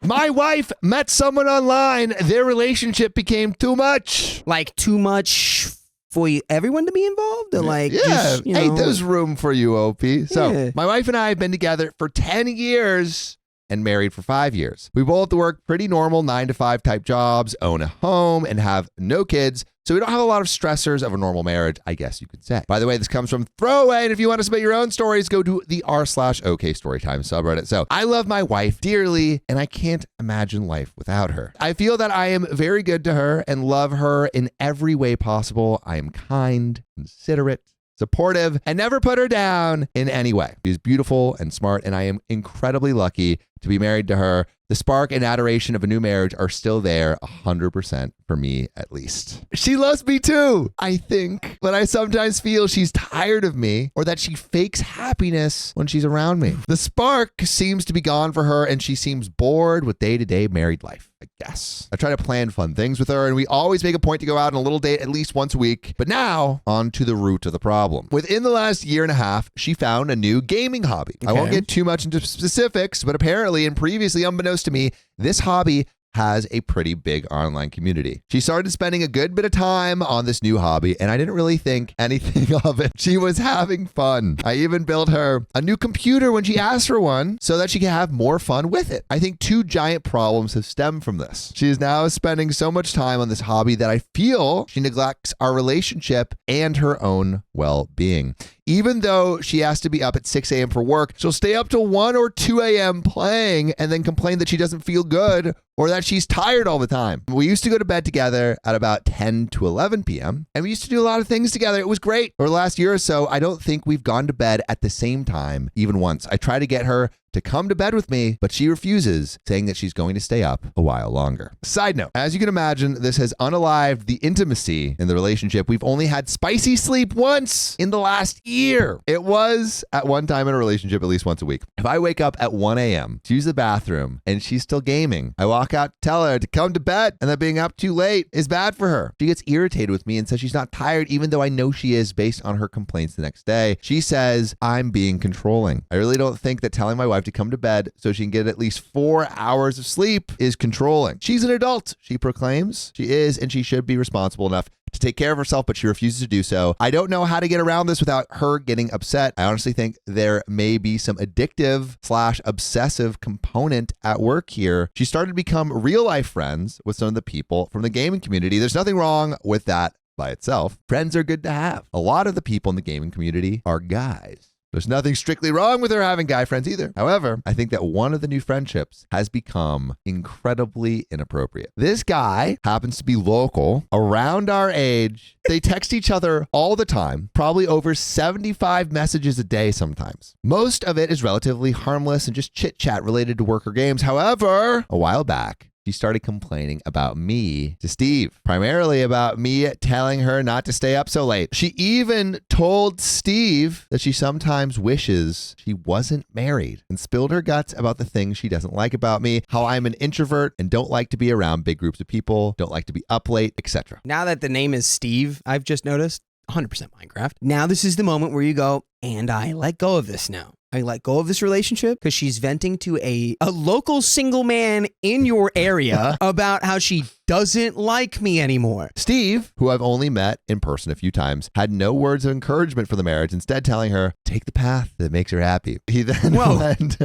My wife met someone online. Their relationship became too much. Like too much for everyone to be involved? Or like, yeah. just, you know, Hey, there's room for you, OP. So Yeah. my wife and I have been together for 10 years and married for 5 years. We both work pretty normal 9-to-5 type jobs, own a home, and have no kids. So we don't have a lot of stressors of a normal marriage, I guess you could say. By the way, this comes from Throwaway. And if you want to submit your own stories, go to the r/OK Storytime subreddit. So I love my wife dearly, and I can't imagine life without her. I feel that I am very good to her and love her in every way possible. I am kind, considerate, supportive, and never put her down in any way. She's beautiful and smart, and I am incredibly lucky to be married to her. The spark and adoration of a new marriage are still there 100% for me, at least. She loves me too, I think, but I sometimes feel she's tired of me or that she fakes happiness when she's around me. The spark seems to be gone for her, and she seems bored with day-to-day married life, I guess. I try to plan fun things with her, and we always make a point to go out on a little date at least once a week. But now, on to the root of the problem. Within the last year and a half, she found a new gaming hobby. I won't get too much into specifics, but apparently and previously unbeknownst to me, this hobby has a pretty big online community. She started spending a good bit of time on this new hobby, and I didn't really think anything of it. She was having fun. I even built her a new computer when she asked for one so that she could have more fun with it. I think 2 giant problems have stemmed from this. She is now spending so much time on this hobby that I feel she neglects our relationship and her own well-being. Even though she has to be up at 6 a.m. for work, she'll stay up till 1 or 2 a.m. playing and then complain that she doesn't feel good or that she's tired all the time. We used to go to bed together at about 10 to 11 p.m. and we used to do a lot of things together. It was great. Over the last year or so, I don't think we've gone to bed at the same time even once. I try to get her to come to bed with me, but she refuses, saying that she's going to stay up a while longer. Side note, as you can imagine, this has unalived the intimacy in the relationship. We've only had spicy sleep once in the last year. It was at one time in a relationship at least once a week. If I wake up at 1 a.m. to use the bathroom and she's still gaming, I walk out to tell her to come to bed and that being up too late is bad for her. She gets irritated with me and says she's not tired, even though I know she is based on her complaints the next day. She says I'm being controlling. I really don't think that telling my wife to come to bed so she can get at least 4 hours of sleep is controlling. She's an adult, she proclaims. She is, and she should be responsible enough to take care of herself, but she refuses to do so. I don't know how to get around this without her getting upset. I honestly think there may be some addictive/obsessive component at work here. She started to become real life friends with some of the people from the gaming community. There's nothing wrong with that by itself. Friends are good to have. A lot of the people in the gaming community are guys. There's nothing strictly wrong with her having guy friends either. However, I think that one of the new friendships has become incredibly inappropriate. This guy happens to be local, around our age. They text each other all the time, probably over 75 messages a day sometimes. Most of it is relatively harmless and just chit chat related to work or games. However, a while back, she started complaining about me to Steve, primarily about me telling her not to stay up so late. She even told Steve that she sometimes wishes she wasn't married and spilled her guts about the things she doesn't like about me, how I'm an introvert and don't like to be around big groups of people, don't like to be up late, etc. Now that the name is Steve, I've just noticed 100% Minecraft. Now this is the moment where you go, and I let go of this now. I let go of this relationship because she's venting to a local single man in your area about how she doesn't like me anymore. Steve, who I've only met in person a few times, had no words of encouragement for the marriage, instead telling her, take the path that makes her happy. He then went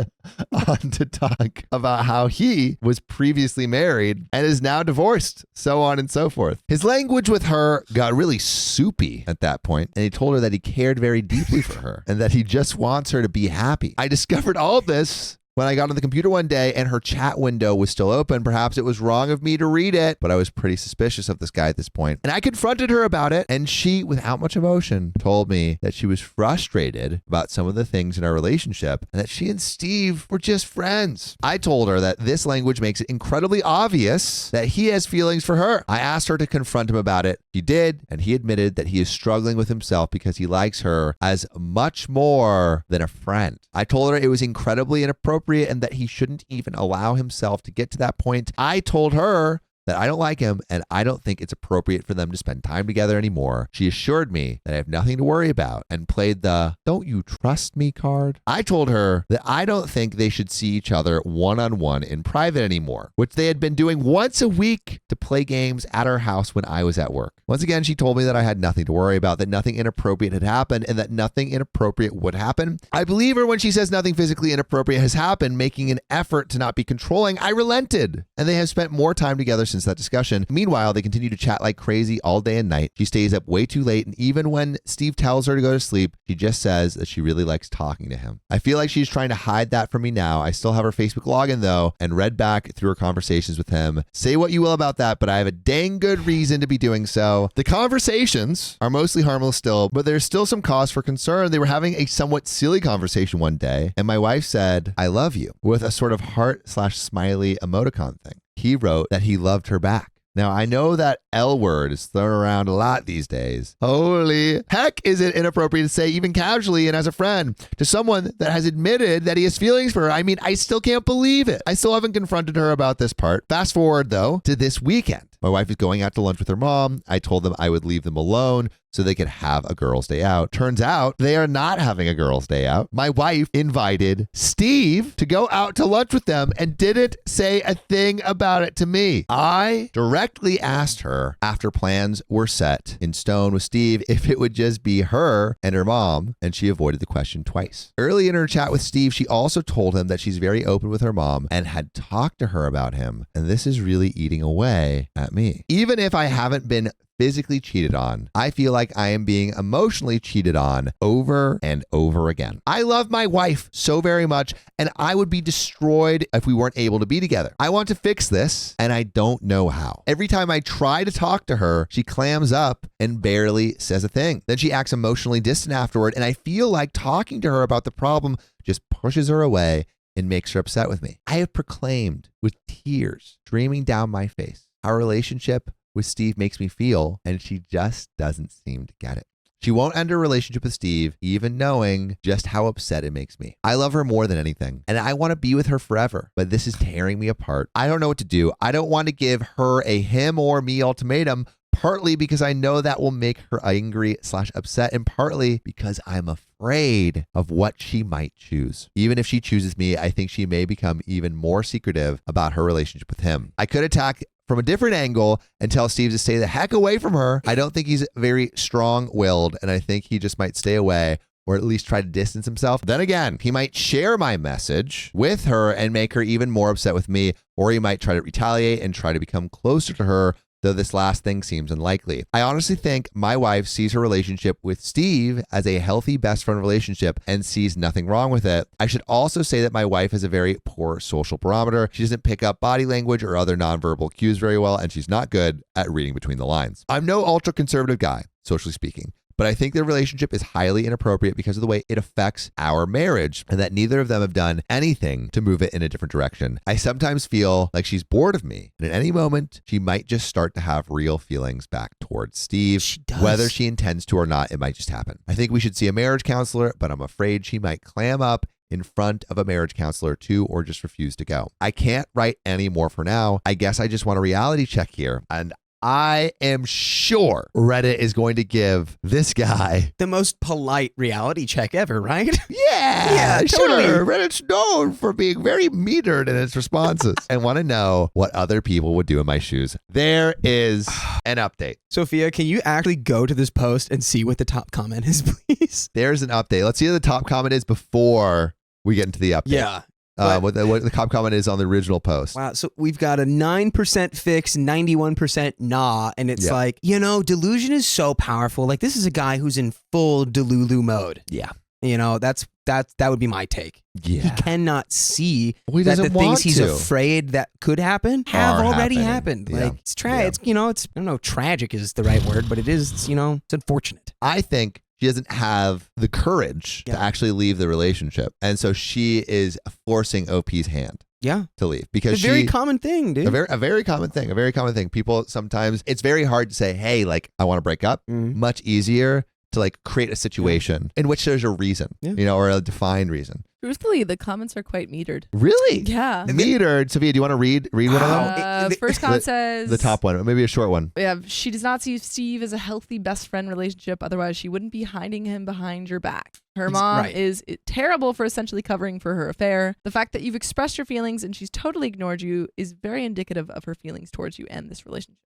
on to talk about how he was previously married and is now divorced, so on and so forth. His language with her got really soupy at that point, and he told her that he cared very deeply for her and that he just wants her to be happy. I discovered all this when I got on the computer one day and her chat window was still open. Perhaps it was wrong of me to read it, but I was pretty suspicious of this guy at this point. And I confronted her about it, and she, without much emotion, told me that she was frustrated about some of the things in our relationship and that she and Steve were just friends. I told her that this language makes it incredibly obvious that he has feelings for her. I asked her to confront him about it. She did, and he admitted that he is struggling with himself because he likes her as much more than a friend. I told her it was incredibly inappropriate and that he shouldn't even allow himself to get to that point. I told her that I don't like him and I don't think it's appropriate for them to spend time together anymore. She assured me that I have nothing to worry about and played the "don't you trust me" card. I told her that I don't think they should see each other one-on-one in private anymore, which they had been doing once a week to play games at our house when I was at work. Once again, she told me that I had nothing to worry about, that nothing inappropriate had happened, and that nothing inappropriate would happen. I believe her when she says nothing physically inappropriate has happened, making an effort to not be controlling. I relented, and they have spent more time together since that discussion. Meanwhile, they continue to chat like crazy all day and night. She stays up way too late, and even when Steve tells her to go to sleep, she just says that she really likes talking to him. I feel like she's trying to hide that from me now. I still have her Facebook login though, and read back through her conversations with him. Say what you will about that, but I have a dang good reason to be doing so. The conversations are mostly harmless still, but there's still some cause for concern. They were having a somewhat silly conversation one day, and my wife said, "I love you," with a sort of heart/smiley emoticon thing. He wrote that he loved her back. Now, I know that L word is thrown around a lot these days. Holy heck, is it inappropriate to say, even casually and as a friend, to someone that has admitted that he has feelings for her? I mean, I still can't believe it. I still haven't confronted her about this part. Fast forward, though, to this weekend. My wife is going out to lunch with her mom. I told them I would leave them alone so they could have a girls' day out. Turns out they are not having a girls' day out. My wife invited Steve to go out to lunch with them and didn't say a thing about it to me. I directly asked her after plans were set in stone with Steve if it would just be her and her mom, and she avoided the question twice. Early in her chat with Steve, she also told him that she's very open with her mom and had talked to her about him, and this is really eating away at me. Even if I haven't been physically cheated on, I feel like I am being emotionally cheated on over and over again. I love my wife so very much, and I would be destroyed if we weren't able to be together. I want to fix this, and I don't know how. Every time I try to talk to her, she clams up and barely says a thing. Then she acts emotionally distant afterward, and I feel like talking to her about the problem just pushes her away and makes her upset with me. I have proclaimed with tears streaming down my face our relationship with Steve makes me feel, and she just doesn't seem to get it. She won't end her relationship with Steve, even knowing just how upset it makes me. I love her more than anything, and I want to be with her forever, but this is tearing me apart. I don't know what to do. I don't want to give her a him or me ultimatum, partly because I know that will make her angry/upset, and partly because I'm afraid of what she might choose. Even if she chooses me, I think she may become even more secretive about her relationship with him. I could attack from a different angle and tell Steve to stay the heck away from her. I don't think he's very strong-willed, and I think he just might stay away or at least try to distance himself. Then again, he might share my message with her and make her even more upset with me, or he might try to retaliate and try to become closer to her, though this last thing seems unlikely. I honestly think my wife sees her relationship with Steve as a healthy best friend relationship and sees nothing wrong with it. I should also say that my wife has a very poor social barometer. She doesn't pick up body language or other nonverbal cues very well, and she's not good at reading between the lines. I'm no ultra-conservative guy, socially speaking, but I think their relationship is highly inappropriate because of the way it affects our marriage, and that neither of them have done anything to move it in a different direction. I sometimes feel like she's bored of me, and at any moment, she might just start to have real feelings back towards Steve. She does. Whether she intends to or not, it might just happen. I think we should see a marriage counselor, but I'm afraid she might clam up in front of a marriage counselor too, or just refuse to go. I can't write any more for now. I guess I just want a reality check here, and I am sure Reddit is going to give this guy the most polite reality check ever, right? Yeah, totally. Sure. Reddit's known for being very metered in its responses. And want to know what other people would do in my shoes. There is an update. Sophia, can you actually go to this post and see what the top comment is, please? There's an update. Let's see what the top comment is before we get into the update. Yeah. What the top comment is on the original post. Wow. So we've got a 9% fix, 91% nah. And it's like, delusion is so powerful. Like, this is a guy who's in full Delulu mode. Yeah. That would be my take. Yeah. He cannot see He that the doesn't things want he's to. afraid that could happen have already happening. happened. Yeah. Like, it's it's I don't know if tragic is the right word, but it is, it's unfortunate. I think she doesn't have the courage to actually leave the relationship. And so she is forcing OP's hand. Yeah. To leave because it's a very common thing, dude. A very common thing. People sometimes, it's very hard to say, hey, like, I want to break up. Mm-hmm. Much easier to like create a situation in which there's a reason, or a defined reason. Truthfully, the comments are quite metered. Really? Yeah. Metered. Sophia, do you want to read one of them? First comment says The top one, maybe a short one. Yeah, she does not see Steve as a healthy best friend relationship. Otherwise, she wouldn't be hiding him behind your back. Her mom is terrible for essentially covering for her affair. The fact that you've expressed your feelings and she's totally ignored you is very indicative of her feelings towards you and this relationship.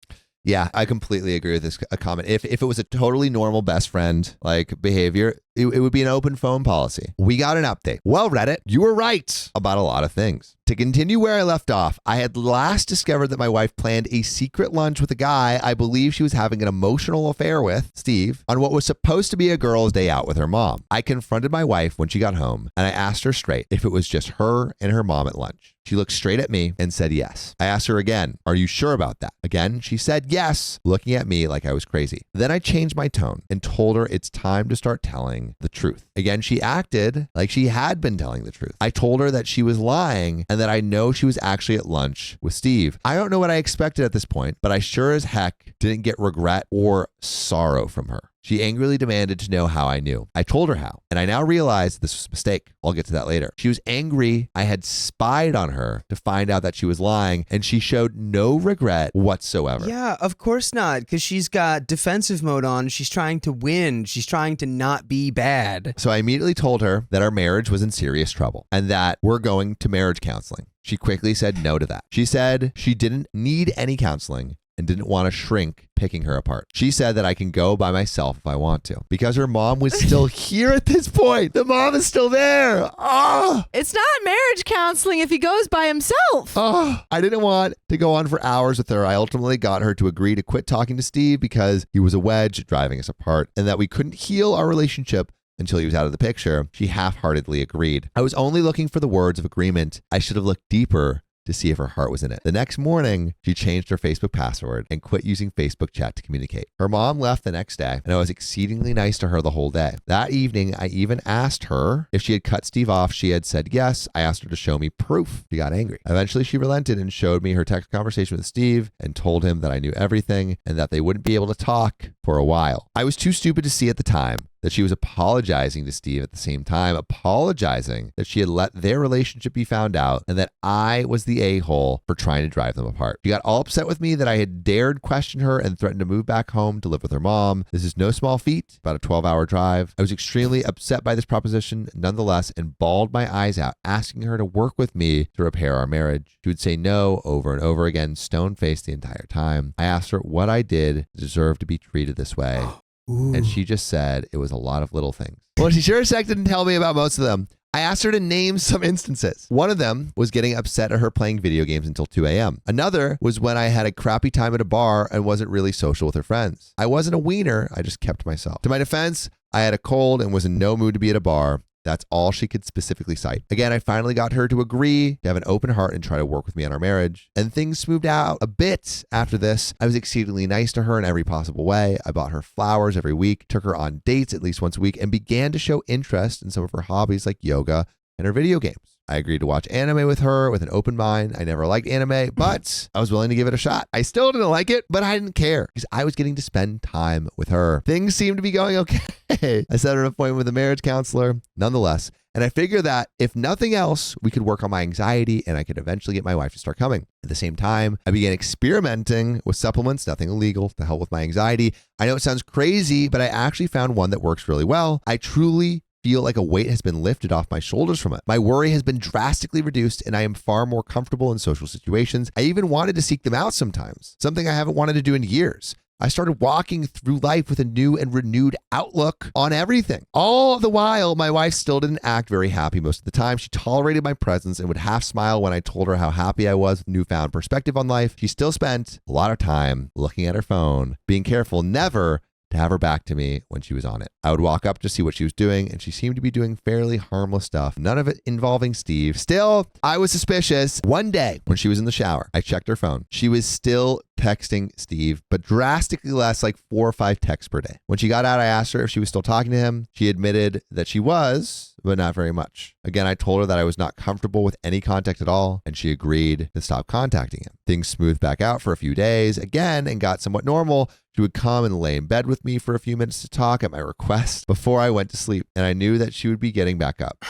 Yeah, I completely agree with this comment. If it was a totally normal best friend like behavior, it would be an open phone policy. We got an update. Well, Reddit, you were right about a lot of things. To continue where I left off, I had last discovered that my wife planned a secret lunch with a guy I believe she was having an emotional affair with, Steve, on what was supposed to be a girl's day out with her mom. I confronted my wife when she got home, and I asked her straight if it was just her and her mom at lunch. She looked straight at me and said yes. I asked her again, are you sure about that? Again, she said yes, looking at me like I was crazy. Then I changed my tone and told her it's time to start telling the truth. Again, she acted like she had been telling the truth. I told her that she was lying and that I know she was actually at lunch with Steve. I don't know what I expected at this point, but I sure as heck didn't get regret or sorrow from her. She angrily demanded to know how I knew. I told her how, and I now realize this was a mistake. I'll get to that later. She was angry I had spied on her to find out that she was lying, and she showed no regret whatsoever. Yeah, of course not, because she's got defensive mode on. She's trying to win. She's trying to not be bad. So I immediately told her that our marriage was in serious trouble and that we're going to marriage counseling. She quickly said no to that. She said she didn't need any counseling and didn't want to shrink picking her apart. She said that I can go by myself if I want to because her mom was still here at this point. The mom is still there. Oh, It's not marriage counseling if he goes by himself. I didn't want to go on for hours with her. I ultimately got her to agree to quit talking to Steve because he was a wedge driving us apart and that we couldn't heal our relationship until he was out of the picture. She half-heartedly agreed. I was only looking for the words of agreement. I should have looked deeper to see if her heart was in it. The next morning, she changed her Facebook password and quit using Facebook chat to communicate. Her mom left the next day, and I was exceedingly nice to her the whole day. That evening, I even asked her if she had cut Steve off. She had said yes. I asked her to show me proof. She got angry. Eventually, she relented and showed me her text conversation with Steve and told him that I knew everything and that they wouldn't be able to talk for a while. I was too stupid to see at the time that she was apologizing to Steve at the same time, apologizing that she had let their relationship be found out and that I was the a-hole for trying to drive them apart. She got all upset with me that I had dared question her and threatened to move back home to live with her mom. This is no small feat, about a 12-hour drive. I was extremely upset by this proposition nonetheless and bawled my eyes out, asking her to work with me to repair our marriage. She would say no over and over again, stone-faced the entire time. I asked her what I did to deserve to be treated this way. Ooh. And she just said it was a lot of little things. Well, she sure as heck didn't tell me about most of them. I asked her to name some instances. One of them was getting upset at her playing video games until 2 a.m. Another was when I had a crappy time at a bar and wasn't really social with her friends. I wasn't a wiener. I just kept myself. To my defense, I had a cold and was in no mood to be at a bar. That's all she could specifically cite. Again, I finally got her to agree to have an open heart and try to work with me on our marriage. And things smoothed out a bit after this. I was exceedingly nice to her in every possible way. I bought her flowers every week, took her on dates at least once a week, and began to show interest in some of her hobbies like yoga and her video games. I agreed to watch anime with her with an open mind. I never liked anime, but I was willing to give it a shot. I still didn't like it, but I didn't care because I was getting to spend time with her. Things seemed to be going okay. I set an appointment with a marriage counselor nonetheless, and I figured that if nothing else, we could work on my anxiety and I could eventually get my wife to start coming. At the same time, I began experimenting with supplements, nothing illegal, to help with my anxiety. I know it sounds crazy, but I actually found one that works really well. I truly feel like a weight has been lifted off my shoulders from it. My worry has been drastically reduced and I am far more comfortable in social situations. I even wanted to seek them out sometimes, something I haven't wanted to do in years. I started walking through life with a new and renewed outlook on everything. All the while, my wife still didn't act very happy most of the time. She tolerated my presence and would half smile when I told her how happy I was with newfound perspective on life. She still spent a lot of time looking at her phone, being careful never to have her back to me when she was on it. I would walk up to see what she was doing, and she seemed to be doing fairly harmless stuff, none of it involving Steve. Still, I was suspicious. One day, when she was in the shower, I checked her phone. She was still texting Steve, but drastically less, like 4 or 5 texts per day. When she got out, I asked her if she was still talking to him. She admitted that she was, but not very much. Again, I told her that I was not comfortable with any contact at all, and she agreed to stop contacting him. Things smoothed back out for a few days again and got somewhat normal. She would come and lay in bed with me for a few minutes to talk at my request before I went to sleep, and I knew that she would be getting back up.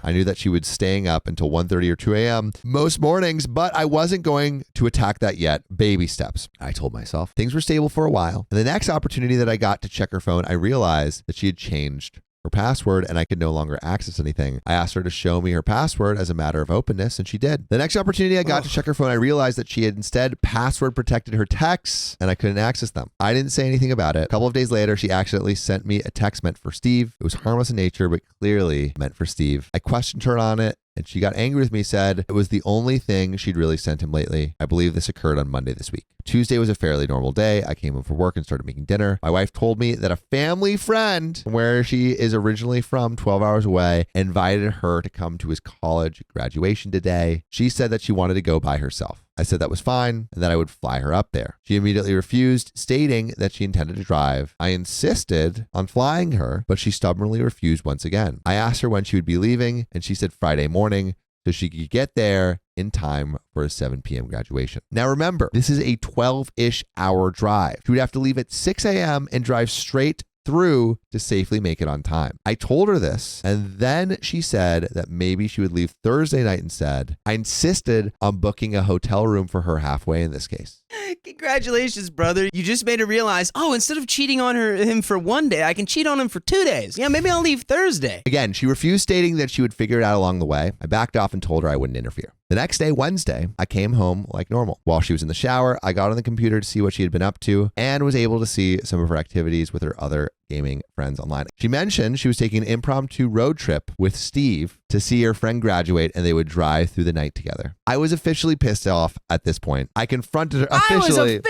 I knew that she was staying up until 1:30 or 2 a.m. most mornings, but I wasn't going to attack that yet. Baby steps, I told myself. Things were stable for a while. And the next opportunity that I got to check her phone, I realized that she had changed her password and I could no longer access anything. I asked her to show me her password as a matter of openness, and she did. The next opportunity I got to check her phone, I realized that she had instead password protected her texts and I couldn't access them. I didn't say anything about it. A couple of days later, she accidentally sent me a text meant for Steve. It was harmless in nature, but clearly meant for Steve. I questioned her on it, and she got angry with me, said it was the only thing she'd really sent him lately. I believe this occurred on Monday this week. Tuesday was a fairly normal day. I came home from work and started making dinner. My wife told me that a family friend from where she is originally from, 12 hours away, invited her to come to his college graduation today. She said that she wanted to go by herself. I said that was fine and that I would fly her up there. She immediately refused, stating that she intended to drive. I insisted on flying her, but she stubbornly refused once again. I asked her when she would be leaving, and she said Friday morning, so she could get there in time for a 7 p.m. graduation. Now remember, this is a 12-ish hour drive. She would have to leave at 6 a.m. and drive straight through to safely make it on time. I told her this, and then she said that maybe she would leave Thursday night instead. I insisted on booking a hotel room for her halfway in this case. Congratulations, brother. You just made her realize, instead of cheating on him for one day, I can cheat on him for 2 days. Yeah, maybe I'll leave Thursday. Again, she refused, stating that she would figure it out along the way. I backed off and told her I wouldn't interfere. The next day, Wednesday, I came home like normal. While she was in the shower, I got on the computer to see what she had been up to and was able to see some of her activities with her other gaming friends online. She mentioned she was taking an impromptu road trip with Steve to see her friend graduate, and they would drive through the night together. I was officially pissed off at this point. I confronted her I was officially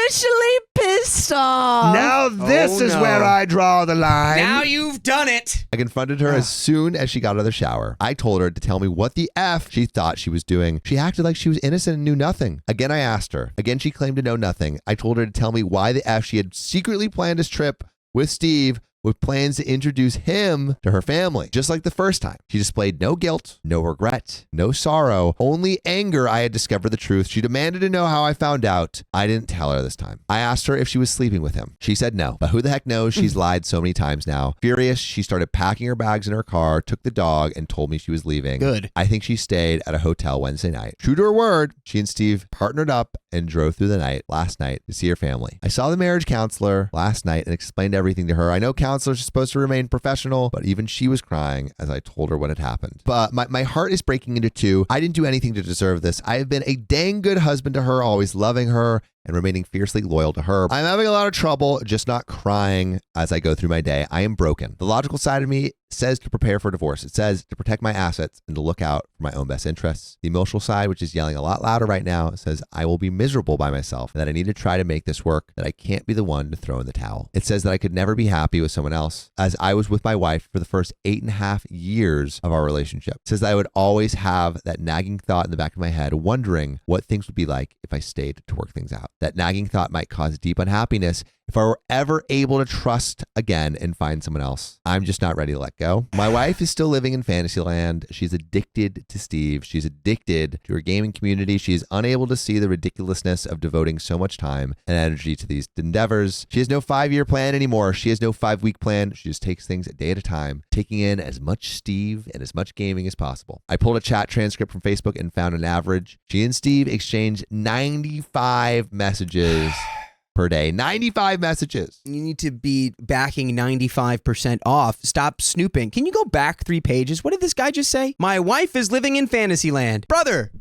pissed off. Now this is where I draw the line. Now you've done it. I confronted her as soon as she got out of the shower. I told her to tell me what the F she thought she was doing. She acted like she was innocent and knew nothing. Again, I asked her. Again, she claimed to know nothing. I told her to tell me why the F she had secretly planned this trip with Steve with plans to introduce him to her family. Just like the first time, she displayed no guilt, no regret, no sorrow, only anger. I had discovered the truth. She demanded to know how I found out. I didn't tell her this time. I asked her if she was sleeping with him. She said no, but who the heck knows? She's lied so many times now. Furious, she started packing her bags in her car, took the dog, and told me she was leaving. Good. I think she stayed at a hotel Wednesday night. True to her word, she and Steve partnered up and drove through the night last night to see her family. I saw the marriage counselor last night and explained everything to her. I know counselors are supposed to remain professional, but even she was crying as I told her what had happened. But my heart is breaking into two. I didn't do anything to deserve this. I have been a dang good husband to her, always loving her and remaining fiercely loyal to her. I'm having a lot of trouble just not crying as I go through my day. I am broken. The logical side of me says to prepare for divorce. It says to protect my assets and to look out for my own best interests. The emotional side, which is yelling a lot louder right now, says I will be miserable by myself and that I need to try to make this work, that I can't be the one to throw in the towel. It says that I could never be happy with someone else, as I was with my wife for the first 8.5 years of our relationship. It says that I would always have that nagging thought in the back of my head, wondering what things would be like if I stayed to work things out. That nagging thought might cause deep unhappiness if I were ever able to trust again and find someone else. I'm just not ready to let go. My wife is still living in Fantasyland. She's addicted to Steve. She's addicted to her gaming community. She is unable to see the ridiculousness of devoting so much time and energy to these endeavors. She has no 5-year plan anymore. She has no 5-week plan. She just takes things a day at a time, taking in as much Steve and as much gaming as possible. I pulled a chat transcript from Facebook and found an average. She and Steve exchanged 95 messages per day. 95 messages. You need to be backing 95% off. Stop snooping. Can you go back 3 pages? What did this guy just say? My wife is living in Fantasyland. Brother,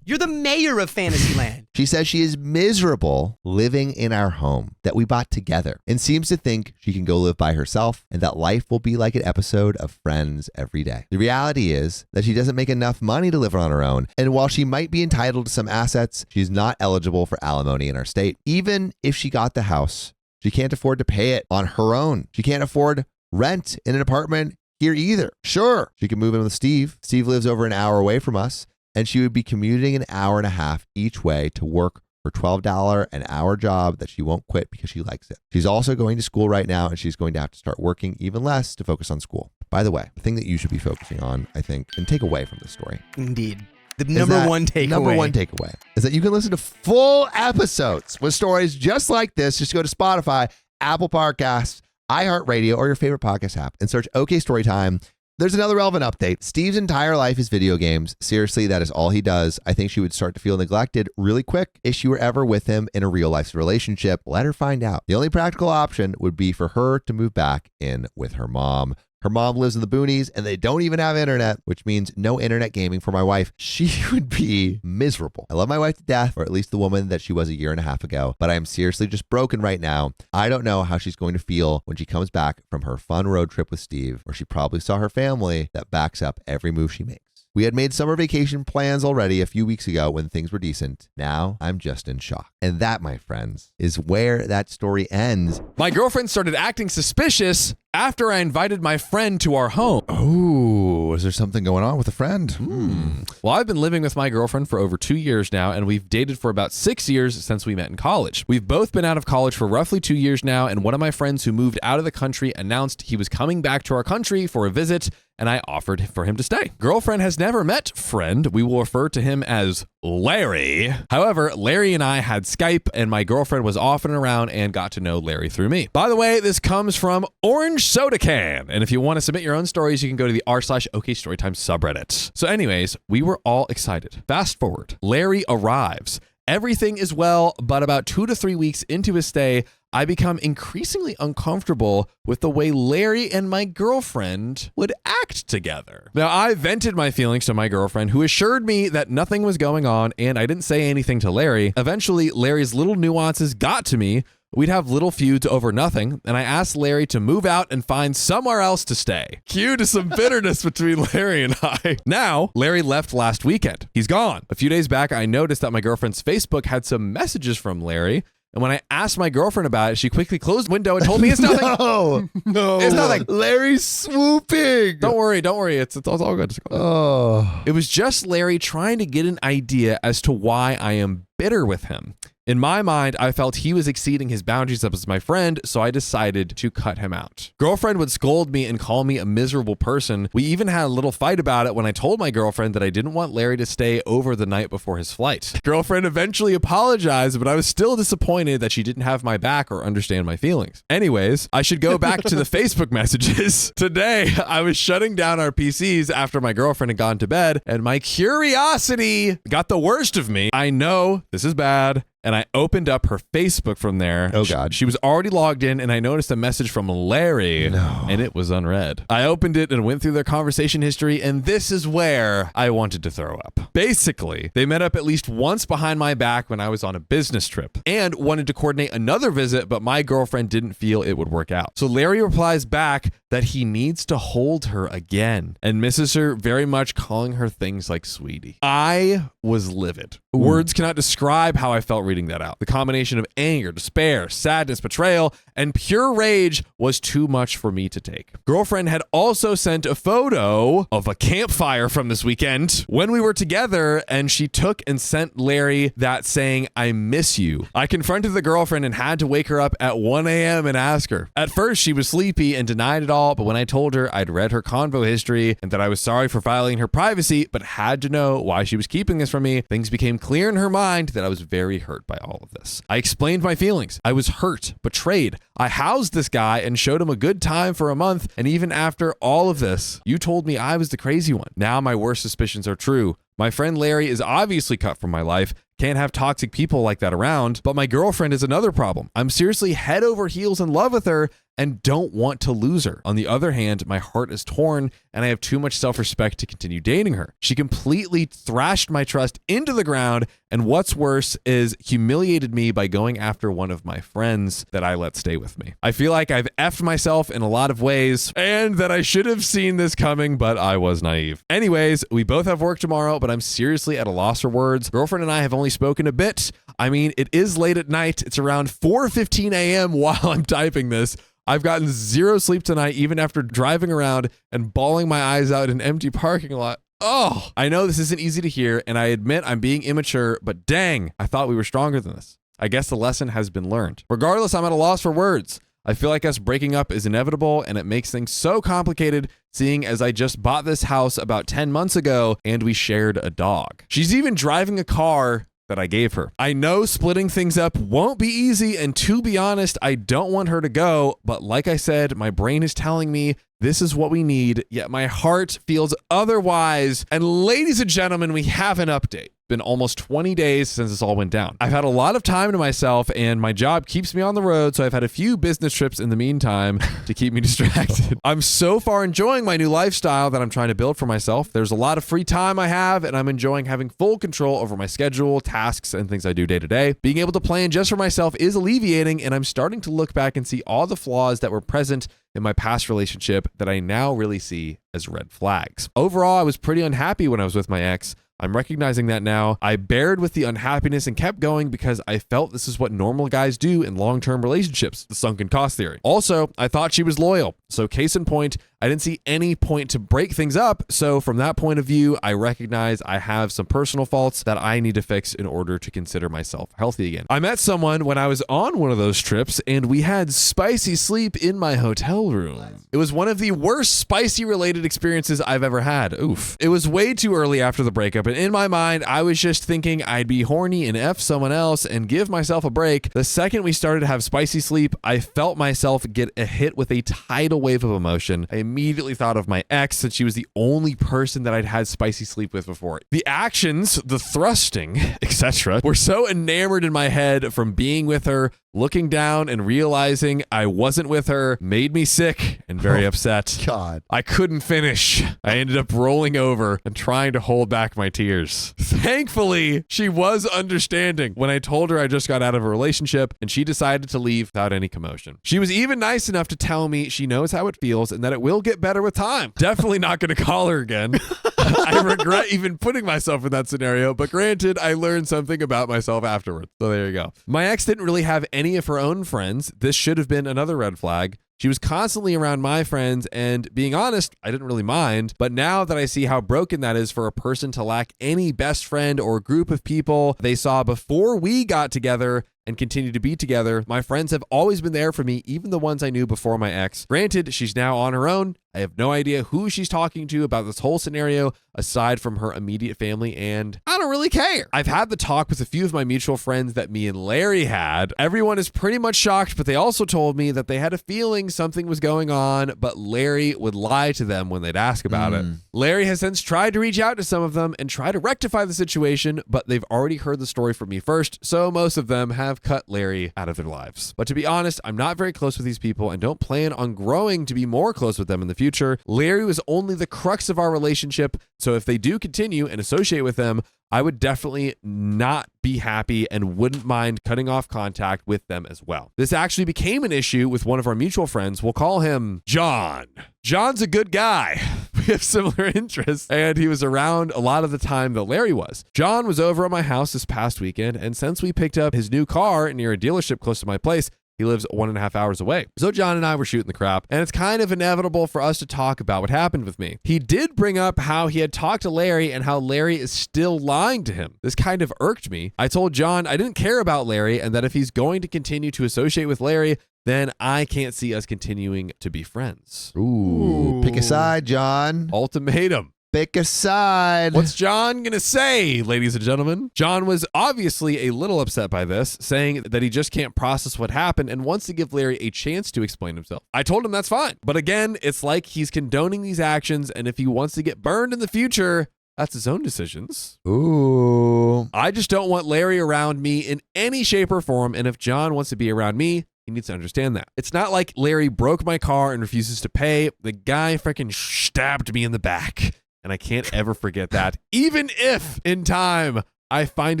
you're the mayor of Fantasyland. She says she is miserable living in our home that we bought together and seems to think she can go live by herself and that life will be like an episode of Friends every day. The reality is that she doesn't make enough money to live on her own. And while she might be entitled to some assets, she's not eligible for alimony in our state. Even if she got the house, she can't afford to pay it on her own. She can't afford rent in an apartment here either. Sure, she can move in with Steve. Steve lives over an hour away from us, and she would be commuting an hour and a half each way to work her $12 an hour job that she won't quit because she likes it. She's also going to school right now, and she's going to have to start working even less to focus on school. By the way, the thing that you should be focusing on, I think, and take away from this story. Indeed. The number one takeaway is that you can listen to full episodes with stories just like this. Just go to Spotify, Apple Podcasts, iHeartRadio, or your favorite podcast app and search OK Storytime. There's another relevant update. Steve's entire life is video games. Seriously, that is all he does. I think she would start to feel neglected really quick if she were ever with him in a real life relationship. Let her find out. The only practical option would be for her to move back in with her mom. Her mom lives in the boonies and they don't even have internet, which means no internet gaming for my wife. She would be miserable. I love my wife to death, or at least the woman that she was a year and a half ago, but I am seriously just broken right now. I don't know how she's going to feel when she comes back from her fun road trip with Steve, where she probably saw her family that backs up every move she makes. We had made summer vacation plans already a few weeks ago when things were decent. Now I'm just in shock. And that, my friends, is where that story ends. My girlfriend started acting suspicious after I invited my friend to our home. Oh, is there something going on with a friend? Well, I've been living with my girlfriend for over 2 years now, and we've dated for about 6 years since we met in college. We've both been out of college for roughly 2 years now, and one of my friends who moved out of the country announced he was coming back to our country for a visit, and I offered for him to stay. Girlfriend has never met friend. We will refer to him as Larry. However, Larry and I had Skype, and my girlfriend was often around and got to know Larry through me. By the way, this comes from Orange Soda Can. And if you want to submit your own stories, you can go to the r/OK Storytime subreddit. So anyways, we were all excited. Fast forward. Larry arrives. Everything is well, but about 2 to 3 weeks into his stay, I become increasingly uncomfortable with the way Larry and my girlfriend would act together. Now, I vented my feelings to my girlfriend, who assured me that nothing was going on and I didn't say anything to Larry. Eventually, Larry's little nuances got to me. We'd have little feuds over nothing, and I asked Larry to move out and find somewhere else to stay. Cue to some bitterness between Larry and I. Now, Larry left last weekend. He's gone. A few days back, I noticed that my girlfriend's Facebook had some messages from Larry, and when I asked my girlfriend about it, she quickly closed the window and told me it's nothing. No. It's nothing. Larry's swooping. Don't worry. It's all good. Oh. It was just Larry trying to get an idea as to why I am bitter with him. In my mind, I felt he was exceeding his boundaries as my friend, so I decided to cut him out. Girlfriend would scold me and call me a miserable person. We even had a little fight about it when I told my girlfriend that I didn't want Larry to stay over the night before his flight. Girlfriend eventually apologized, but I was still disappointed that she didn't have my back or understand my feelings. Anyways, I should go back to the Facebook messages. Today, I was shutting down our PCs after my girlfriend had gone to bed, and my curiosity got the worst of me. I know this is bad. And I opened up her Facebook from there. Oh, God. She was already logged in, and I noticed a message from Larry, and it was unread. I opened it and went through their conversation history, and this is where I wanted to throw up. Basically, they met up at least once behind my back when I was on a business trip and wanted to coordinate another visit, but my girlfriend didn't feel it would work out. So Larry replies back that he needs to hold her again and misses her very much, calling her things like sweetie. I was livid. Ooh. Words cannot describe how I felt reading that out. The combination of anger, despair, sadness, betrayal, and pure rage was too much for me to take. Girlfriend had also sent a photo of a campfire from this weekend when we were together, and she took and sent Larry that saying, "I miss you." I confronted the girlfriend and had to wake her up at 1 a.m. and ask her. At first, she was sleepy and denied it all, but when I told her I'd read her convo history and that I was sorry for violating her privacy, but had to know why she was keeping this from me, things became clear in her mind that I was very hurt by all of this. I explained my feelings. I was hurt, betrayed. I housed this guy and showed him a good time for a month, and even after all of this, you told me I was the crazy one. Now my worst suspicions are true. My friend Larry is obviously cut from my life. Can't have toxic people like that around, but my girlfriend is another problem. I'm seriously head over heels in love with her and don't want to lose her. On the other hand, my heart is torn and I have too much self-respect to continue dating her. She completely thrashed my trust into the ground, and what's worse is humiliated me by going after one of my friends that I let stay with me. I feel like I've effed myself in a lot of ways and that I should have seen this coming, but I was naive. Anyways, we both have work tomorrow, but I'm seriously at a loss for words. Girlfriend and I have only spoken a bit. I mean, it is late at night. It's around 4:15 a.m. while I'm typing this. I've gotten zero sleep tonight, even after driving around and bawling my eyes out in an empty parking lot. Oh, I know this isn't easy to hear, and I admit I'm being immature, but dang, I thought we were stronger than this. I guess the lesson has been learned. Regardless, I'm at a loss for words. I feel like us breaking up is inevitable, and it makes things so complicated, seeing as I just bought this house about 10 months ago, and we shared a dog. She's even driving a car that I gave her. I know splitting things up won't be easy, and to be honest, I don't want her to go, but like I said, my brain is telling me this is what we need, yet my heart feels otherwise. And ladies and gentlemen, we have an update. Been almost 20 days since this all went down. I've had a lot of time to myself and my job keeps me on the road, so I've had a few business trips in the meantime to keep me distracted. I'm so far enjoying my new lifestyle that I'm trying to build for myself. There's a lot of free time I have and I'm enjoying having full control over my schedule, tasks, and things I do day to day. Being able to plan just for myself is alleviating, and I'm starting to look back and see all the flaws that were present in my past relationship that I now really see as red flags. Overall, I was pretty unhappy when I was with my ex. I'm recognizing that now. I bared with the unhappiness and kept going because I felt this is what normal guys do in long-term relationships, the sunken cost theory. Also, I thought she was loyal. So case in point, I didn't see any point to break things up. So from that point of view, I recognize I have some personal faults that I need to fix in order to consider myself healthy again. I met someone when I was on one of those trips and we had spicy sleep in my hotel room. It was one of the worst spicy related experiences I've ever had. Oof. It was way too early after the breakup, and in my mind, I was just thinking I'd be horny and F someone else and give myself a break. The second we started to have spicy sleep, I felt myself get a hit with a tidal wave of emotion. I immediately thought of my ex, since she was the only person that I'd had spicy sleep with before. The actions, the thrusting, etc., were so enamored in my head from being with her. Looking down and realizing I wasn't with her made me sick and very upset. God. I couldn't finish. I ended up rolling over and trying to hold back my tears. Thankfully, she was understanding when I told her I just got out of a relationship, and she decided to leave without any commotion. She was even nice enough to tell me she knows how it feels and that it will get better with time. Definitely not going to call her again. I regret even putting myself in that scenario, but granted, I learned something about myself afterwards. So there you go. My ex didn't really have any of her own friends. This should have been another red flag. She was constantly around my friends, and being honest, I didn't really mind. But now that I see how broken that is for a person to lack any best friend or group of people they saw before we got together and continue to be together, my friends have always been there for me, even the ones I knew before my ex. Granted, she's now on her own. I have no idea who she's talking to about this whole scenario aside from her immediate family, and I don't really care. I've had the talk with a few of my mutual friends that me and Larry had. Everyone is pretty much shocked, but they also told me that they had a feeling something was going on, but Larry would lie to them when they'd ask about it. Larry has since tried to reach out to some of them and try to rectify the situation, but they've already heard the story from me first, so most of them have cut Larry out of their lives. But to be honest, I'm not very close with these people and don't plan on growing to be more close with them in the future. Larry was only the crux of our relationship, so if they do continue and associate with them, I would definitely not be happy and wouldn't mind cutting off contact with them as well. This actually became an issue with one of our mutual friends. We'll call him John. John's a good guy. We have similar interests, and he was around a lot of the time that Larry was. John was over at my house this past weekend, and since we picked up his new car near a dealership close to my place, he lives 1.5 hours away. So John and I were shooting the crap, and it's kind of inevitable for us to talk about what happened with me. He did bring up how he had talked to Larry and how Larry is still lying to him. This kind of irked me. I told John I didn't care about Larry and that if he's going to continue to associate with Larry, then I can't see us continuing to be friends. Ooh. Pick a side, John. Ultimatum. Pick a side. What's John gonna say, ladies and gentlemen? John was obviously a little upset by this, saying that he just can't process what happened and wants to give Larry a chance to explain himself. I told him that's fine. But again, it's like he's condoning these actions, and if he wants to get burned in the future, that's his own decisions. Ooh. I just don't want Larry around me in any shape or form, and if John wants to be around me, he needs to understand that. It's not like Larry broke my car and refuses to pay. The guy freaking stabbed me in the back. And I can't ever forget that. Even if in time I find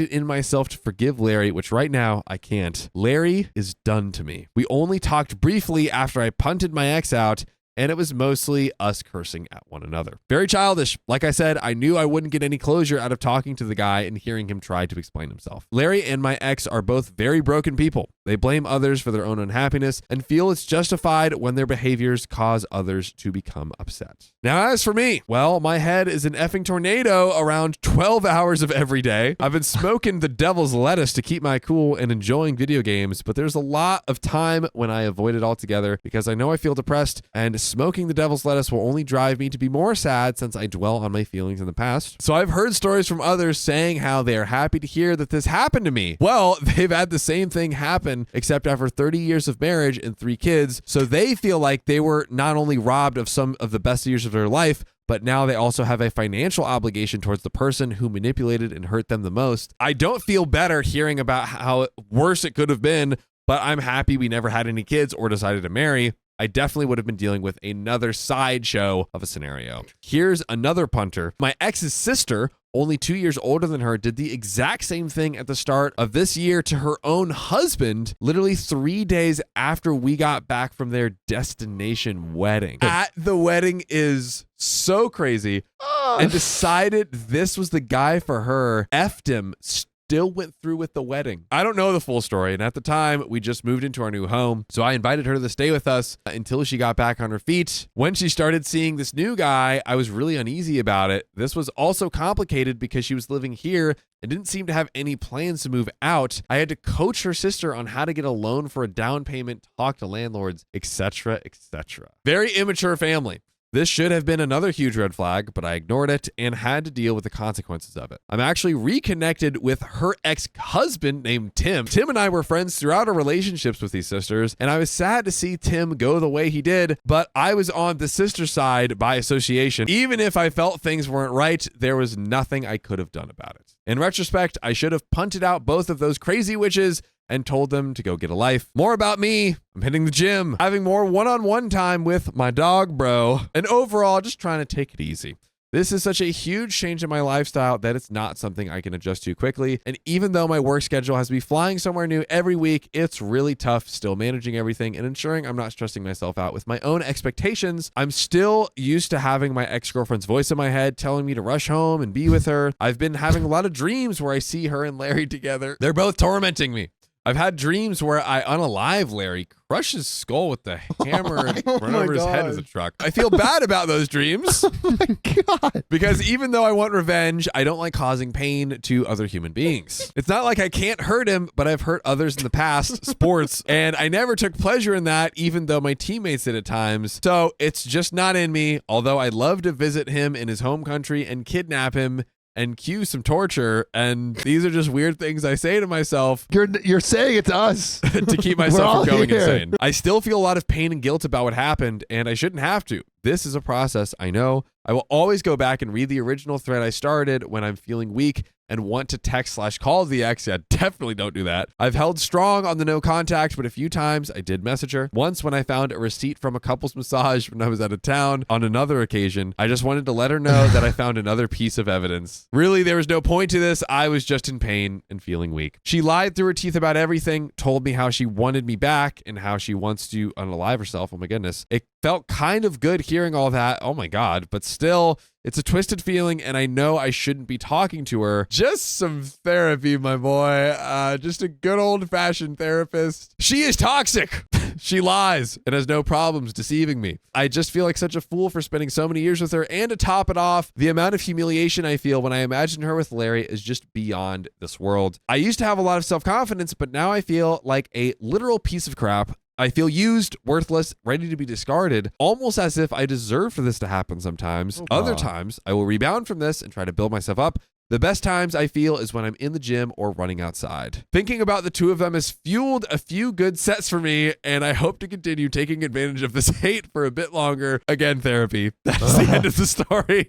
it in myself to forgive Larry, which right now I can't. Larry is done to me. We only talked briefly after I punted my ex out, and it was mostly us cursing at one another. Very childish. Like I said, I knew I wouldn't get any closure out of talking to the guy and hearing him try to explain himself. Larry and my ex are both very broken people. They blame others for their own unhappiness and feel it's justified when their behaviors cause others to become upset. Now, as for me, well, my head is an effing tornado around 12 hours of every day. I've been smoking the devil's lettuce to keep my cool and enjoying video games, but there's a lot of time when I avoid it altogether because I know I feel depressed, and smoking the devil's lettuce will only drive me to be more sad since I dwell on my feelings in the past. So I've heard stories from others saying how they are happy to hear that this happened to me. Well, they've had the same thing happen, except after 30 years of marriage and 3 kids, so they feel like they were not only robbed of some of the best years of their life, but now they also have a financial obligation towards the person who manipulated and hurt them the most. I don't feel better hearing about how worse it could have been, but I'm happy we never had any kids or decided to marry. I definitely would have been dealing with another sideshow of a scenario. Here's another punter. My ex's sister, only 2 years older than her, did the exact same thing at the start of this year to her own husband, literally 3 days after we got back from their destination wedding. At the wedding is so crazy, and decided this was the guy for her, effed him, still went through with the wedding. I don't know the full story, and at the time, we just moved into our new home, so I invited her to stay with us until she got back on her feet. When she started seeing this new guy, I was really uneasy about it. This was also complicated because she was living here and didn't seem to have any plans to move out. I had to coach her sister on how to get a loan for a down payment, talk to landlords, etc., etc. Very immature family. This should have been another huge red flag, but I ignored it and had to deal with the consequences of it. I'm actually reconnected with her ex-husband named Tim. Tim and I were friends throughout our relationships with these sisters, and I was sad to see Tim go the way he did, but I was on the sister side by association. Even if I felt things weren't right, there was nothing I could have done about it. In retrospect, I should have punted out both of those crazy witches and told them to go get a life. More about me. I'm hitting the gym, having more one-on-one time with my dog, bro, and overall just trying to take it easy. This is such a huge change in my lifestyle that it's not something I can adjust to quickly. And even though my work schedule has me flying somewhere new every week, it's really tough still managing everything and ensuring I'm not stressing myself out with my own expectations. I'm still used to having my ex-girlfriend's voice in my head telling me to rush home and be with her. I've been having a lot of dreams where I see her and Larry together. They're both tormenting me. I've had dreams where I unalive Larry, crush his skull with the hammer and run over his head with a truck. I feel bad about those dreams. Oh my God. Because even though I want revenge, I don't like causing pain to other human beings. It's not like I can't hurt him, but I've hurt others in the past, sports, and I never took pleasure in that, even though my teammates did at times. So it's just not in me, although I'd love to visit him in his home country and kidnap him and cue some torture, and these are just weird things I say to myself. You're saying it to us to keep myself from going here. insane. I still feel a lot of pain and guilt about what happened, and I shouldn't have to. This is a process, I know. I will always go back and read the original thread I started when I'm feeling weak and want to text/call the ex. Yeah, definitely don't do that. I've held strong on the no contact, but a few times I did message her. Once when I found a receipt from a couple's massage when I was out of town. On another occasion, I just wanted to let her know that I found another piece of evidence. Really, there was no point to this. I was just in pain and feeling weak. She lied through her teeth about everything, told me how she wanted me back and how she wants to unalive herself. Oh my goodness. It felt kind of good hearing all that. Oh my God. But still, it's a twisted feeling, and I know I shouldn't be talking to her. Just some therapy, my boy. Just a good old-fashioned therapist. She is toxic. She lies and has no problems deceiving me. I just feel like such a fool for spending so many years with her, and to top it off, the amount of humiliation I feel when I imagine her with Larry is just beyond this world. I used to have a lot of self-confidence, but now I feel like a literal piece of crap. I feel used, worthless, ready to be discarded, almost as if I deserve for this to happen sometimes. Other times, I will rebound from this and try to build myself up. The best times I feel is when I'm in the gym or running outside. Thinking about the two of them has fueled a few good sets for me, and I hope to continue taking advantage of this hate for a bit longer. Again, therapy. That's the end of the story.